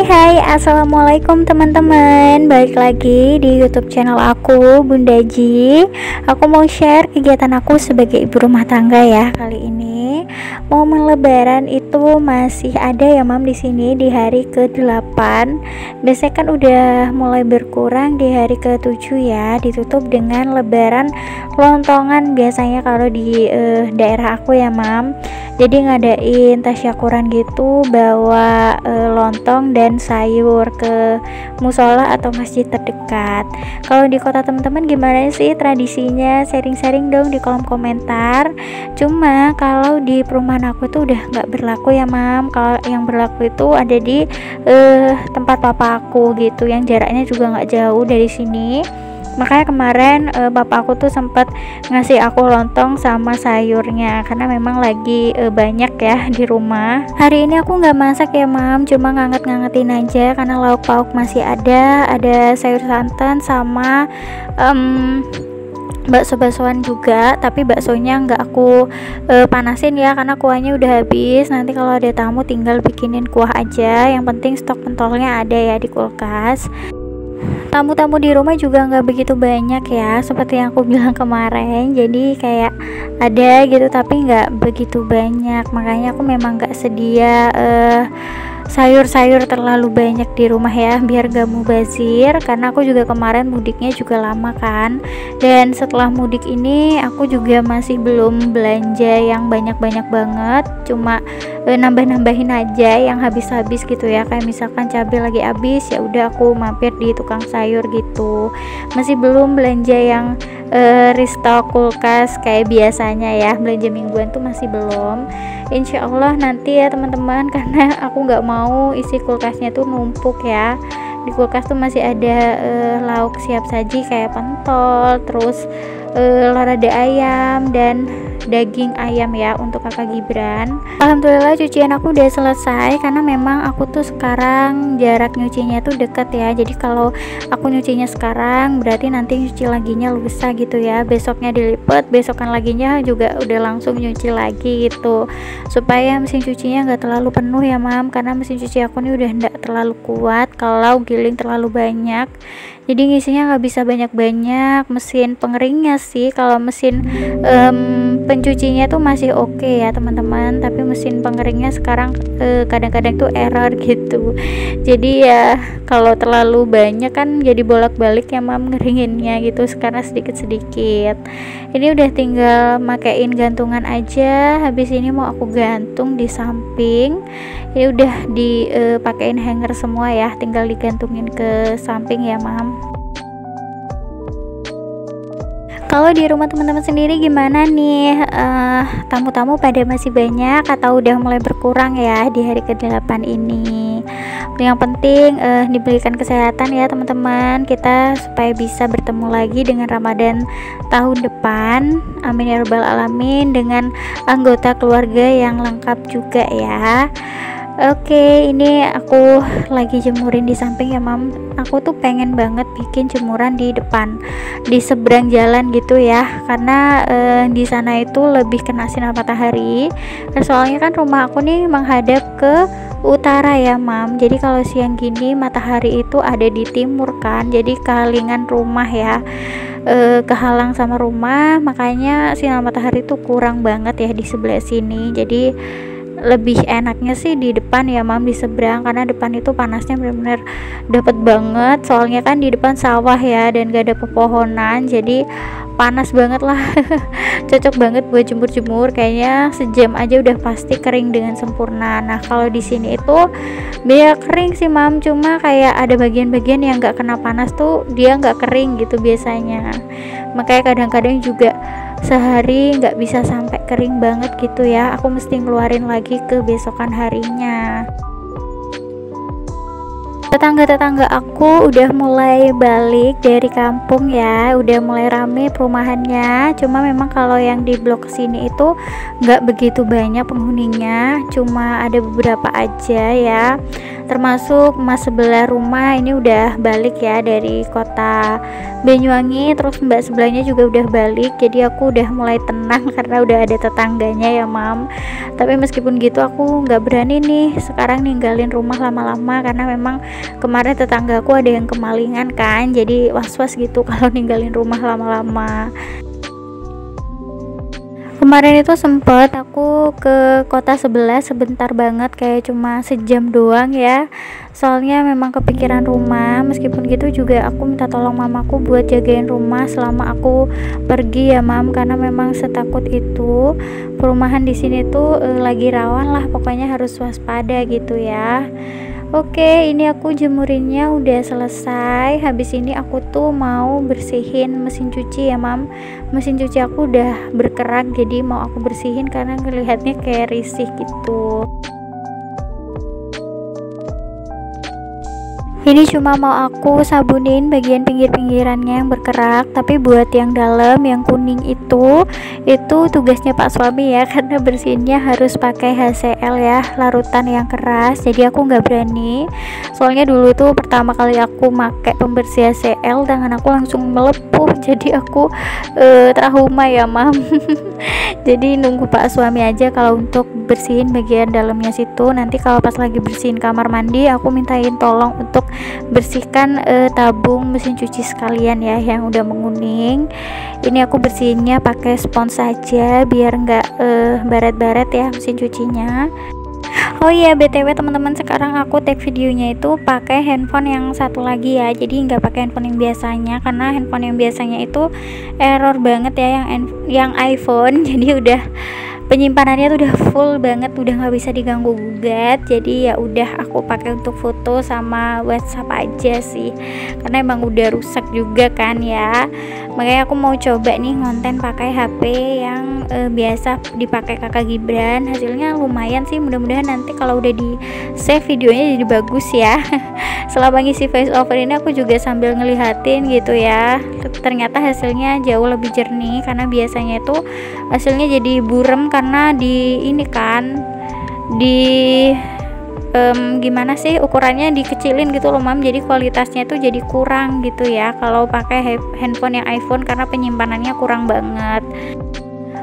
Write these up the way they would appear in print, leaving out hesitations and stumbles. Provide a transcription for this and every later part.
Hai, assalamualaikum teman-teman. Balik lagi di YouTube channel aku, Bunda Ji. Aku mau share kegiatan aku sebagai ibu rumah tangga ya. Kali ini momen lebaran itu masih ada ya Mam di sini di hari ke-8. Biasanya kan udah mulai berkurang di hari ke-7 ya. Ditutup dengan lebaran lontongan biasanya kalau di daerah aku ya Mam. Jadi ngadain tasyakuran gitu, bawa lontong dan sayur ke musola atau masjid terdekat. Kalau di kota teman-teman gimana sih tradisinya? Sharing-sharing dong di kolom komentar. Cuma kalau di perumahan aku itu udah nggak berlaku ya Mam. Kalau yang berlaku itu ada di tempat papa aku gitu, yang jaraknya juga nggak jauh dari sini. Makanya kemarin bapak aku tuh sempat ngasih aku lontong sama sayurnya karena memang lagi banyak ya di rumah. Hari ini aku nggak masak ya Mam, cuma ngangetin aja karena lauk pauk masih ada sayur santan sama bakso-baksoan juga, tapi baksonya nggak aku panasin ya karena kuahnya udah habis. Nanti kalau ada tamu tinggal bikinin kuah aja, yang penting stok pentolnya ada ya di kulkas. Tamu-tamu di rumah juga nggak begitu banyak ya, seperti yang aku bilang kemarin, jadi kayak ada gitu tapi nggak begitu banyak. Makanya aku memang nggak sedia sayur-sayur terlalu banyak di rumah ya, biar gak mubazir, karena aku juga kemarin mudiknya juga lama kan. Dan setelah mudik ini aku juga masih belum belanja yang banyak-banyak banget, cuma nambah-nambahin aja yang habis-habis gitu ya. Kayak misalkan cabai lagi habis, ya udah aku mampir di tukang sayur gitu. Masih belum belanja yang restock kulkas kayak biasanya ya, belanja mingguan tuh masih belum. Insya Allah nanti ya teman-teman, karena aku nggak mau isi kulkasnya tuh numpuk ya. Di kulkas tuh masih ada lauk siap saji kayak pentol, terus lorada ayam dan daging ayam ya untuk kakak Gibran. Alhamdulillah cucian aku udah selesai, karena memang aku tuh sekarang jarak nyucinya tuh deket ya. Jadi kalau aku nyucinya sekarang berarti nanti nyuci laginya lusa gitu ya, besoknya dilipet, besokan laginya juga udah langsung nyuci lagi gitu, supaya mesin cucinya nggak terlalu penuh ya Mam, karena mesin cuci aku ini udah nggak terlalu kuat kalau giling terlalu banyak. Jadi ngisinya nggak bisa banyak-banyak. Mesin pengeringnya sih, kalau mesin pencucinya tuh masih oke ya teman-teman, tapi mesin pengeringnya sekarang kadang-kadang tuh error gitu. Jadi ya kalau terlalu banyak kan jadi bolak-balik ya Mam ngeringinnya gitu, sekarang sedikit-sedikit. Ini udah tinggal makein gantungan aja, habis ini mau aku gantung di samping. Ini udah dipakein hanger semua ya, tinggal digantungin ke samping ya Mam. Kalau di rumah teman-teman sendiri gimana nih? Tamu-tamu pada masih banyak atau udah mulai berkurang ya di hari ke-8 ini? Yang penting diberikan kesehatan ya teman-teman kita, supaya bisa bertemu lagi dengan Ramadan tahun depan. Amin ya rabbal alamin, dengan anggota keluarga yang lengkap juga ya. Oke, ini aku lagi jemurin di samping ya Mam. Aku tuh pengen banget bikin jemuran di depan, di seberang jalan gitu ya, karena di sana itu lebih kena sinar matahari. Soalnya kan rumah aku nih menghadap ke utara ya Mam. Jadi kalau siang gini matahari itu ada di timur kan, jadi kehalingan rumah ya, kehalang sama rumah, makanya sinar matahari tuh kurang banget ya di sebelah sini. Jadi lebih enaknya sih di depan ya Mam, di seberang, karena depan itu panasnya benar-benar dapet banget. Soalnya kan di depan sawah ya dan gak ada pepohonan, jadi panas banget lah. Cocok banget buat jemur-jemur, kayaknya sejam aja udah pasti kering dengan sempurna. Nah kalau di sini itu biar kering sih Mam, cuma kayak ada bagian-bagian yang gak kena panas tuh dia gak kering gitu biasanya. Makanya kadang-kadang juga sehari nggak bisa sampai kering banget gitu ya, aku mesti ngeluarin lagi ke besokan harinya. Tetangga-tetangga aku udah mulai balik dari kampung ya, udah mulai rame perumahannya. Cuma memang kalau yang di blok sini itu nggak begitu banyak penghuninya, cuma ada beberapa aja ya. termasuk mas sebelah rumah ini udah balik ya dari kota Banyuwangi, terus mbak sebelahnya juga udah balik, jadi aku udah mulai tenang karena udah ada tetangganya ya mam. Tapi meskipun gitu aku nggak berani nih sekarang ninggalin rumah lama-lama, karena memang kemarin tetanggaku ada yang kemalingan kan, jadi was-was gitu kalau ninggalin rumah lama-lama. Kemarin itu sempet aku ke kota sebelah sebentar banget, kayak cuma sejam doang ya, soalnya memang kepikiran rumah. Meskipun gitu juga aku minta tolong mamaku buat jagain rumah selama aku pergi ya mam, karena memang setakut itu. Perumahan di sini tuh lagi rawan lah, pokoknya harus waspada gitu ya. Oke, ini aku jemurinnya udah selesai. Habis ini aku tuh mau bersihin mesin cuci ya mam. Mesin cuci aku udah berkerak, jadi mau aku bersihin karena ngelihatnya kayak risih gitu. Ini cuma mau aku sabunin bagian pinggir-pinggirannya yang berkerak, tapi buat yang dalam yang kuning itu tugasnya Pak suami ya, karena bersihinnya harus pakai HCl ya, larutan yang keras. Jadi aku nggak berani, soalnya dulu tuh pertama kali aku pakai pembersih HCl tangan aku langsung melepuh, jadi aku trauma ya mam. Jadi nunggu Pak suami aja kalau untuk bersihin bagian dalamnya situ. Nanti kalau pas lagi bersihin kamar mandi aku mintain tolong untuk bersihkan tabung mesin cuci sekalian ya yang udah menguning. Ini aku bersihinnya pakai spons saja biar nggak baret-baret ya mesin cucinya. Oh iya, BTW teman-teman, sekarang aku take videonya itu pakai handphone yang satu lagi ya, jadi nggak pakai handphone yang biasanya, karena handphone yang biasanya itu error banget ya yang iPhone. Jadi udah penyimpanannya tuh udah full banget, udah nggak bisa diganggu gugat. Jadi ya udah aku pakai untuk foto sama WhatsApp aja sih, karena emang udah rusak juga kan ya. Makanya aku mau coba nih ngonten pakai HP yang biasa dipakai kakak Gibran. Hasilnya lumayan sih, mudah-mudahan nanti kalau udah di save videonya jadi bagus ya. Selama ngisi voice over ini aku juga sambil ngelihatin gitu ya, ternyata hasilnya jauh lebih jernih, karena biasanya itu hasilnya jadi burem karena di ini kan gimana sih ukurannya dikecilin gitu loh mam, jadi kualitasnya tuh jadi kurang gitu ya kalau pakai handphone yang iPhone, karena penyimpanannya kurang banget.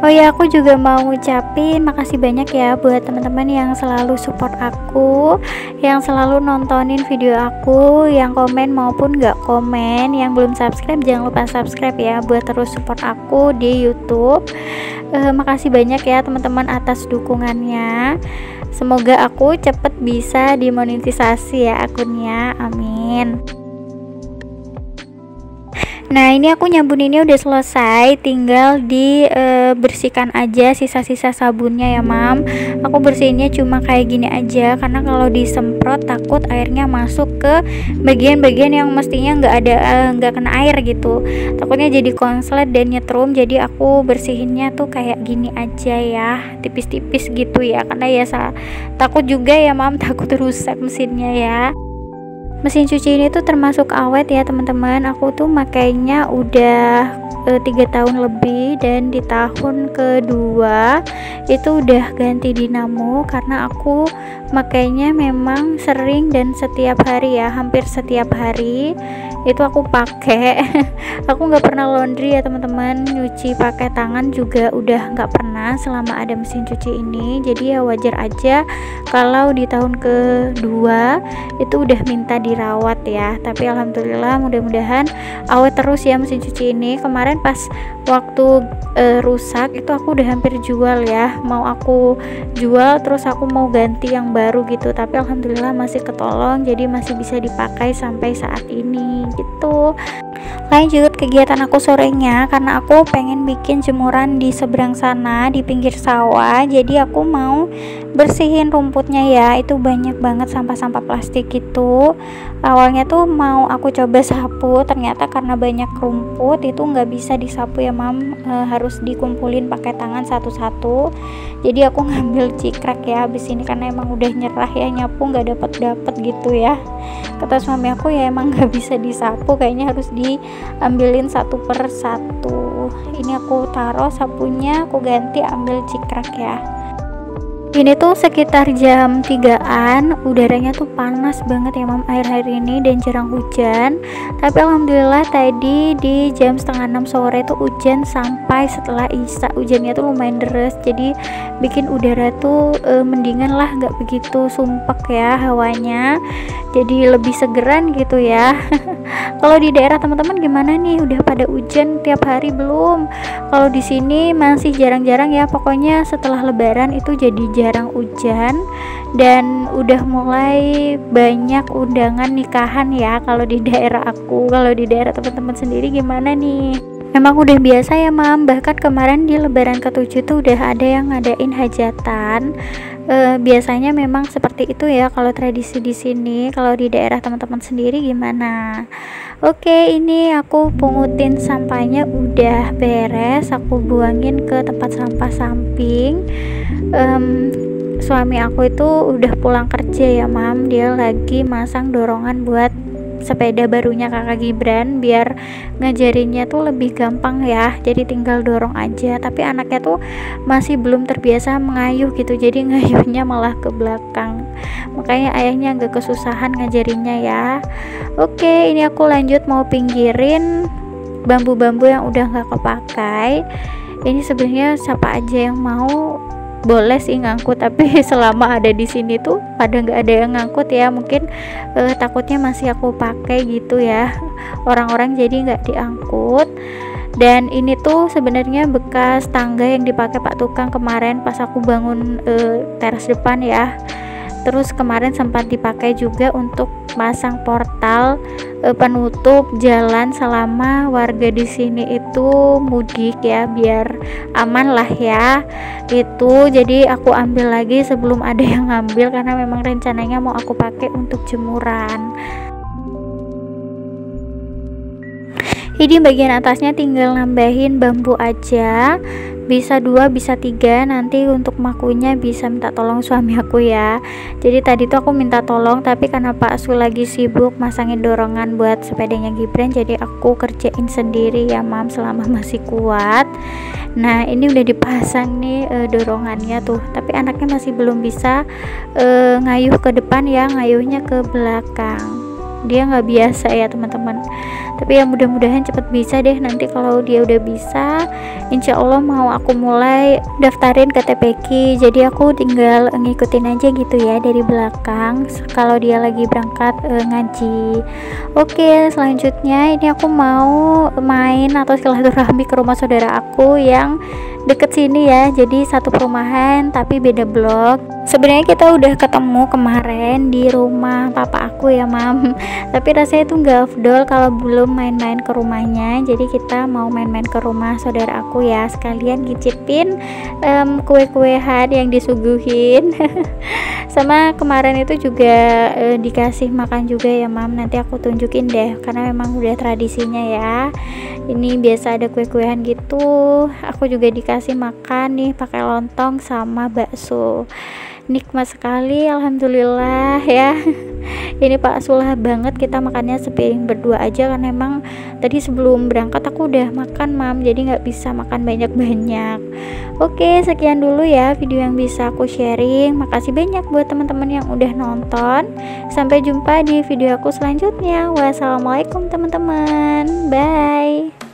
Oh ya, aku juga mau ngucapin makasih banyak ya buat teman-teman yang selalu support aku, yang selalu nontonin video aku, yang komen maupun gak komen. Yang belum subscribe jangan lupa subscribe ya buat terus support aku di YouTube. Makasih banyak ya teman-teman atas dukungannya. Semoga aku cepet bisa dimonetisasi ya akunnya, amin. Nah ini aku nyambun ini udah selesai, tinggal dibersihkan aja sisa-sisa sabunnya ya mam. Aku bersihinnya cuma kayak gini aja, karena kalau disemprot takut airnya masuk ke bagian-bagian yang mestinya nggak kena air gitu, takutnya jadi konslet dan nyetrum. Jadi aku bersihinnya tuh kayak gini aja ya, tipis-tipis gitu ya, karena ya takut juga ya mam, takut rusak mesinnya ya. Mesin cuci ini tuh termasuk awet ya teman-teman. Aku tuh makainya udah 3 tahun lebih, dan di tahun kedua itu udah ganti dinamo, karena aku makainya memang sering dan setiap hari ya, hampir setiap hari itu aku pakai. Aku nggak pernah laundry ya teman-teman, nyuci pakai tangan juga udah nggak pernah selama ada mesin cuci ini. Jadi ya wajar aja kalau di tahun kedua itu udah minta dirawat ya. Tapi alhamdulillah, mudah-mudahan awet terus ya mesin cuci ini. Kemarin pas waktu rusak itu aku udah hampir jual ya, mau aku jual terus aku mau ganti yang baru gitu, tapi alhamdulillah masih ketolong, jadi masih bisa dipakai sampai saat ini gitu. Lanjut kegiatan aku sorenya, karena aku pengen bikin jemuran di seberang sana di pinggir sawah, jadi aku mau bersihin rumputnya ya. Itu banyak banget sampah-sampah plastik gitu. Awalnya tuh mau aku coba sapu, ternyata karena banyak rumput itu nggak bisa disapu ya mam, harus dikumpulin pakai tangan satu-satu. Jadi aku ngambil cikrek ya habis ini, karena emang udah nyerah ya, nyapu nggak dapet gitu ya. Kata suami aku ya emang nggak bisa disapu, kayaknya harus diambilin satu per satu. Ini aku taruh sapunya, aku ganti ambil cikrek ya. Ini tuh sekitar jam 3-an, udaranya tuh panas banget ya mam akhir-akhir ini dan jarang hujan. Tapi alhamdulillah tadi di jam setengah 6 sore tuh hujan sampai setelah isya. Hujannya tuh lumayan deras, jadi bikin udara tuh mendingan lah, nggak begitu sumpek ya hawanya, jadi lebih segeran gitu ya. Kalau di daerah teman-teman gimana nih, udah pada hujan tiap hari belum? Kalau di sini masih jarang-jarang ya, pokoknya setelah lebaran itu jadi jarang hujan dan udah mulai banyak undangan nikahan ya kalau di daerah aku. Kalau di daerah teman-teman sendiri gimana nih? Memang udah biasa ya mam, bahkan kemarin di lebaran ke-7 tuh udah ada yang ngadain hajatan. Biasanya memang seperti itu ya kalau tradisi di sini. Kalau di daerah teman-teman sendiri gimana? Oke, ini aku pungutin sampahnya udah beres, aku buangin ke tempat sampah samping. Suami aku itu udah pulang kerja ya mam, dia lagi masang dorongan buat sepeda barunya kakak Gibran biar ngajarinnya tuh lebih gampang ya, jadi tinggal dorong aja. Tapi anaknya tuh masih belum terbiasa mengayuh gitu, jadi ngayuhnya malah ke belakang, makanya ayahnya agak kesusahan ngajarinnya ya. Oke, ini aku lanjut mau pinggirin bambu-bambu yang udah nggak kepakai. Ini sebenarnya siapa aja yang mau boleh sih ngangkut, tapi selama ada di sini tuh pada nggak ada yang ngangkut ya, mungkin takutnya masih aku pakai gitu ya orang-orang, jadi nggak diangkut. Dan ini tuh sebenarnya bekas tangga yang dipakai Pak Tukang kemarin pas aku bangun teras depan ya. Terus kemarin sempat dipakai juga untuk masang portal penutup jalan selama warga di sini itu mudik ya, biar aman lah ya. Itu jadi aku ambil lagi sebelum ada yang ngambil, karena memang rencananya mau aku pakai untuk jemuran. Ini bagian atasnya tinggal nambahin bambu aja, bisa 2 bisa 3. Nanti untuk makunya bisa minta tolong suami aku ya. Jadi tadi tuh aku minta tolong, tapi karena Pak Su lagi sibuk masangin dorongan buat sepedanya Gibran, jadi aku kerjain sendiri ya mam selama masih kuat. Nah ini udah dipasang nih dorongannya tuh, tapi anaknya masih belum bisa ngayuh ke depan ya, ngayuhnya ke belakang. Dia nggak biasa ya teman-teman, tapi ya mudah-mudahan cepet bisa deh. Nanti kalau dia udah bisa, insya Allah mau aku mulai daftarin ke TPQ, jadi aku tinggal ngikutin aja gitu ya dari belakang kalau dia lagi berangkat ngaji. Oke, selanjutnya ini aku mau main atau silaturahmi ke rumah saudara aku yang deket sini ya, jadi satu perumahan tapi beda blok. Sebenarnya kita udah ketemu kemarin di rumah papa aku ya mam, tapi rasanya itu nggak afdol kalau belum main-main ke rumahnya. Jadi kita mau main-main ke rumah saudara aku ya, sekalian ngicipin kue-kuean yang disuguhin. Sama kemarin itu juga dikasih makan juga ya mam, nanti aku tunjukin deh karena memang udah tradisinya ya. Ini biasa ada kue-kuean gitu, aku juga dikasih makan nih pakai lontong sama bakso. Nikmat sekali alhamdulillah ya. Ini Pak Sulah banget, kita makannya sepiring berdua aja karena emang tadi sebelum berangkat aku udah makan mam, jadi nggak bisa makan banyak-banyak. Oke, sekian dulu ya video yang bisa aku sharing. Makasih banyak buat teman-teman yang udah nonton. Sampai jumpa di video aku selanjutnya. Wassalamualaikum teman-teman, bye.